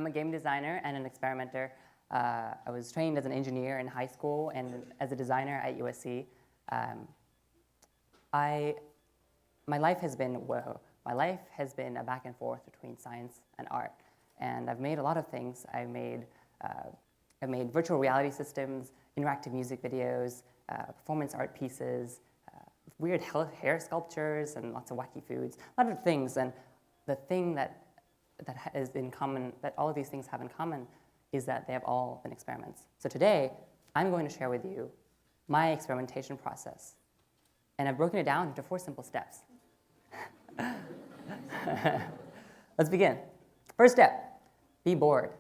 I'm a game designer and an experimenter. I was trained as an engineer in high school and as a designer at USC. My life has been a back and forth between science and art, and I've made a lot of things. I've made virtual reality systems, interactive music videos, performance art pieces, weird hair sculptures, and lots of wacky foods, a lot of things. And the thing that is in common, that all of these things have in common, is that they have all been experiments. So today, I'm going to share with you my experimentation process. And I've broken it down into 4 simple steps. Let's begin. First step, be bored.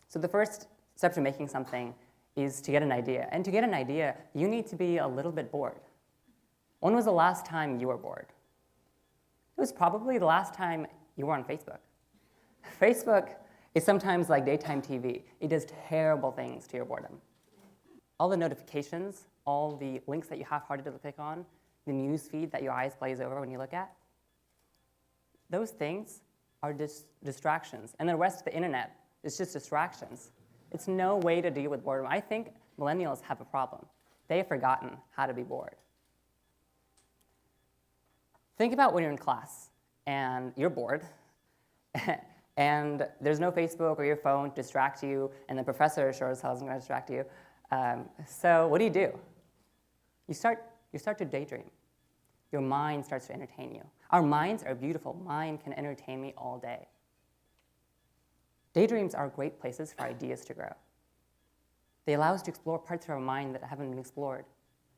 So the first step to making something is to get an idea. And to get an idea, you need to be a little bit bored. When was the last time you were bored? It was probably the last time you were on Facebook. Facebook is sometimes like daytime TV. It does terrible things to your boredom. All the notifications, all the links that you half-heartedly click on, the news feed that your eyes glaze over when you look at, those things are distractions. And the rest of the internet is just distractions. It's no way to deal with boredom. I think millennials have a problem. They've forgotten how to be bored. Think about when you're in class and you're bored, and there's no Facebook or your phone to distract you, and the professor sure as hell isn't going to distract you. So what do? You start to daydream. Your mind starts to entertain you. Our minds are beautiful. Mine can entertain me all day. Daydreams are great places for ideas to grow. They allow us to explore parts of our mind that haven't been explored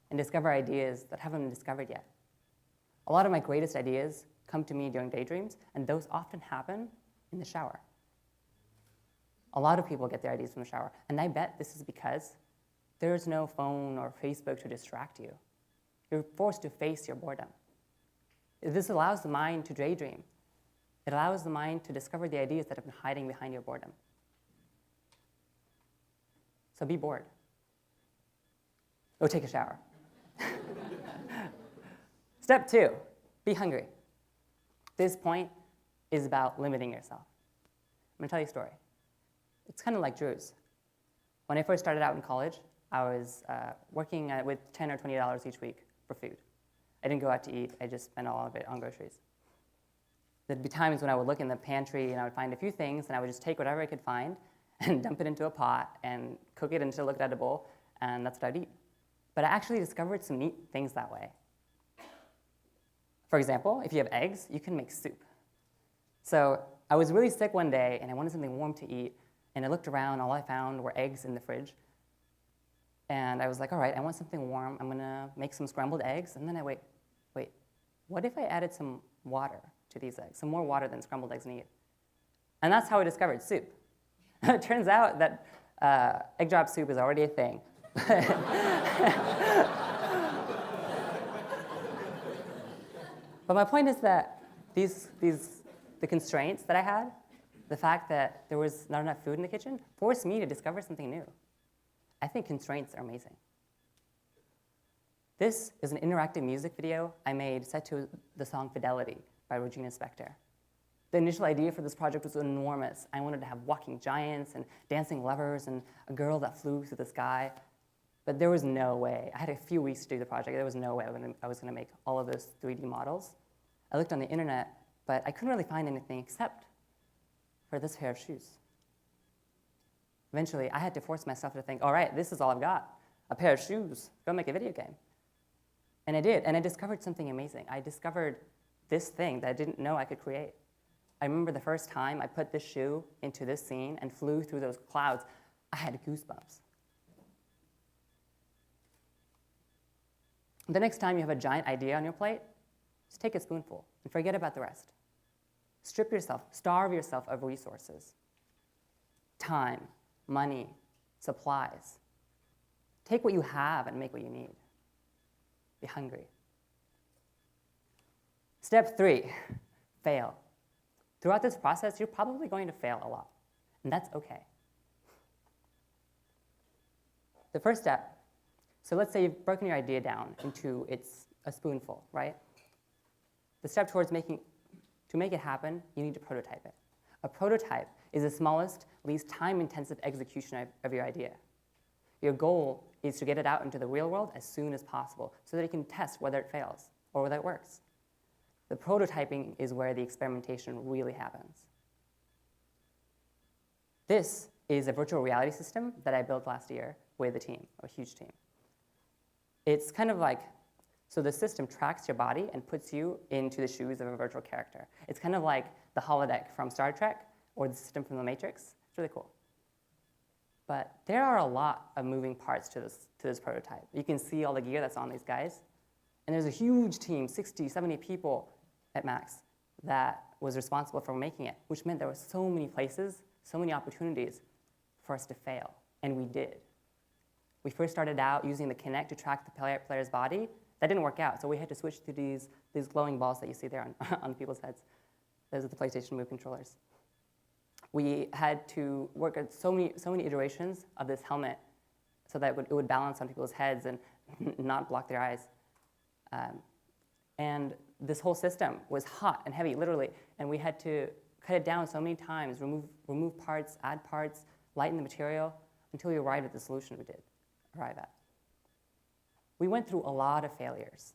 and discover ideas that haven't been discovered yet. A lot of my greatest ideas come to me during daydreams, and those often happen in the shower. A lot of people get their ideas from the shower, and I bet this is because there's no phone or Facebook to distract you. You're forced to face your boredom. This allows the mind to daydream. It allows the mind to discover the ideas that have been hiding behind your boredom. So be bored. Go take a shower. Step 2, be hungry. This point is about limiting yourself. I'm going to tell you a story. It's kind of like Drew's. When I first started out in college, I was working with $10 or $20 each week for food. I didn't go out to eat. I just spent all of it on groceries. There'd be times when I would look in the pantry and I would find a few things, and I would just take whatever I could find and dump it into a pot and cook it until it looked edible, and that's what I'd eat. But I actually discovered some neat things that way. For example, if you have eggs, you can make soup. So I was really sick one day, and I wanted something warm to eat, and I looked around, all I found were eggs in the fridge. And I was like, all right, I want something warm. I'm going to make some scrambled eggs. And then wait, what if I added some water to these eggs, some more water than scrambled eggs need? And that's how I discovered soup. It turns out that egg drop soup is already a thing. But my point is that the constraints that I had, the fact that there was not enough food in the kitchen, forced me to discover something new. I think constraints are amazing. This is an interactive music video I made set to the song Fidelity by Regina Spektor. The initial idea for this project was enormous. I wanted to have walking giants and dancing lovers and a girl that flew through the sky. But there was no way. I had a few weeks to do the project. There was no way I was going to make all of those 3D models. I looked on the internet, but I couldn't really find anything except for this pair of shoes. Eventually, I had to force myself to think, all right, this is all I've got, a pair of shoes, go make a video game. And I did, and I discovered something amazing. I discovered this thing that I didn't know I could create. I remember the first time I put this shoe into this scene and flew through those clouds, I had goosebumps. The next time you have a giant idea on your plate, just take a spoonful and forget about the rest. Strip yourself, starve yourself of resources. Time, money, supplies. Take what you have and make what you need. Be hungry. Step 3, fail. Throughout this process, you're probably going to fail a lot, and that's okay. The first step, so let's say you've broken your idea down into a spoonful, right? The step towards to make it happen, you need to prototype it. A prototype is the smallest, least time-intensive execution of your idea. Your goal is to get it out into the real world as soon as possible so that you can test whether it fails or whether it works. The prototyping is where the experimentation really happens. This is a virtual reality system that I built last year with a team, a huge team. It's kind of like, so the system tracks your body and puts you into the shoes of a virtual character. It's kind of like the holodeck from Star Trek or the system from The Matrix. It's really cool. But there are a lot of moving parts to this prototype. You can see all the gear that's on these guys. And there's a huge team, 60, 70 people at max, that was responsible for making it, which meant there were so many places, so many opportunities for us to fail. And we did. We first started out using the Kinect to track the player's body. That didn't work out, so we had to switch to these glowing balls that you see there on people's heads. Those are the PlayStation Move controllers. We had to work at so many iterations of this helmet so that it would balance on people's heads and not block their eyes. And this whole system was hot and heavy, literally, and we had to cut it down so many times, remove parts, add parts, lighten the material, until we arrived at the solution we did arrive at. We went through a lot of failures.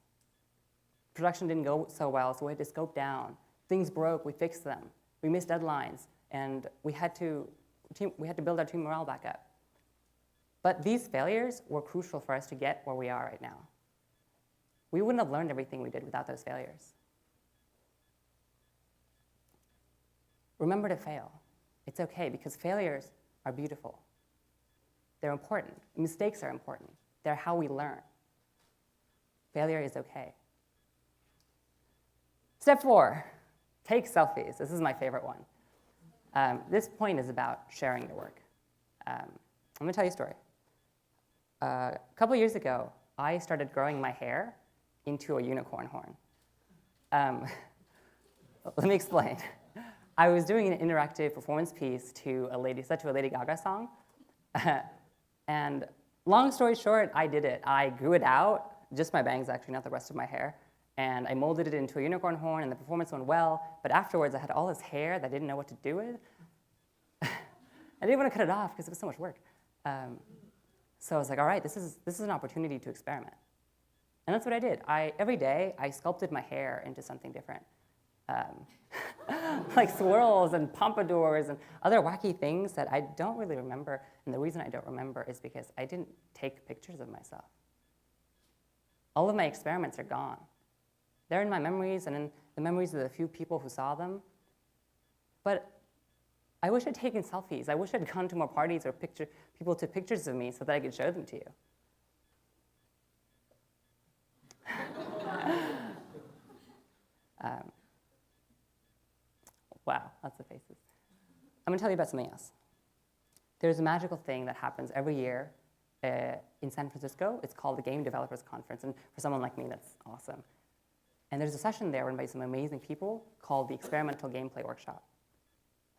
Production didn't go so well, so we had to scope down. Things broke, we fixed them. We missed deadlines, and we had to build our team morale back up. But these failures were crucial for us to get where we are right now. We wouldn't have learned everything we did without those failures. Remember to fail. It's okay, because failures are beautiful. They're important. Mistakes are important. They're how we learn. Failure is okay. Step 4, take selfies. This is my favorite one. This point is about sharing your work. I'm going to tell you a story. A couple years ago, I started growing my hair into a unicorn horn. Let me explain. I was doing an interactive performance piece set to a Lady Gaga song. And long story short, I did it. I grew it out, just my bangs actually, not the rest of my hair. And I molded it into a unicorn horn, and the performance went well. But afterwards, I had all this hair that I didn't know what to do with. I didn't want to cut it off because it was so much work. So I was like, all right, this is an opportunity to experiment. And that's what I did. Every day, I sculpted my hair into something different. Like swirls and pompadours and other wacky things that I don't really remember. And the reason I don't remember is because I didn't take pictures of myself. All of my experiments are gone. They're in my memories and in the memories of the few people who saw them. But I wish I'd taken selfies. I wish I'd gone to more parties or people took pictures of me so that I could show them to you. Wow, lots of faces. I'm going to tell you about something else. There's a magical thing that happens every year in San Francisco. It's called the Game Developers Conference, and for someone like me, that's awesome. And there's a session there run by some amazing people called the Experimental Gameplay Workshop.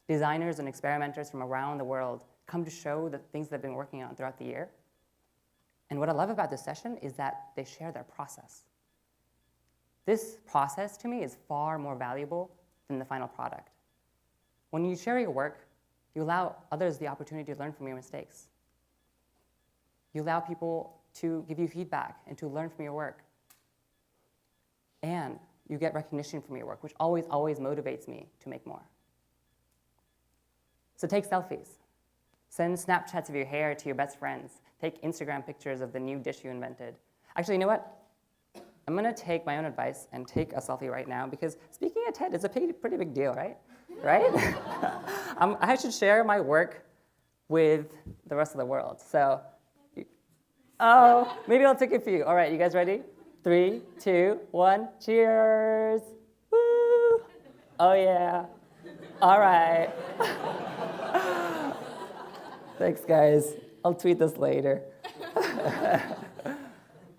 Designers and experimenters from around the world come to show the things they've been working on throughout the year. And what I love about this session is that they share their process. This process, to me, is far more valuable than the final product. When you share your work, you allow others the opportunity to learn from your mistakes. You allow people to give you feedback and to learn from your work. And you get recognition from your work, which always, always motivates me to make more. So take selfies. Send Snapchats of your hair to your best friends. Take Instagram pictures of the new dish you invented. Actually, you know what? I'm going to take my own advice and take a selfie right now, because speaking at TED is a pretty big deal, right? Right? I should share my work with the rest of the world. So, maybe I'll take a few. All right, you guys ready? 3, 2, 1, cheers! Woo! Oh yeah. All right. Thanks, guys. I'll tweet this later.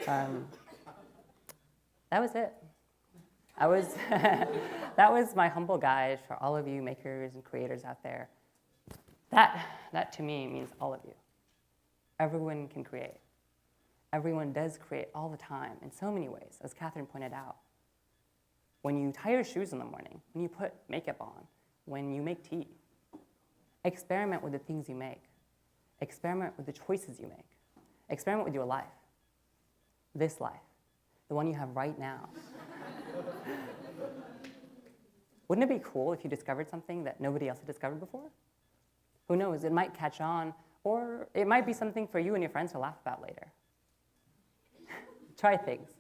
That was it. That was my humble guide for all of you makers and creators out there. That to me means all of you. Everyone can create. Everyone does create all the time in so many ways, as Catherine pointed out. When you tie your shoes in the morning, when you put makeup on, when you make tea, Experiment with the things you make. Experiment with the choices you make. Experiment with your life. This life. The one you have right now. Wouldn't it be cool if you discovered something that nobody else had discovered before? Who knows, it might catch on, or it might be something for you and your friends to laugh about later. Try things.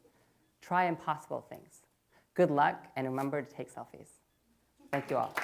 Try impossible things. Good luck, and remember to take selfies. Thank you all.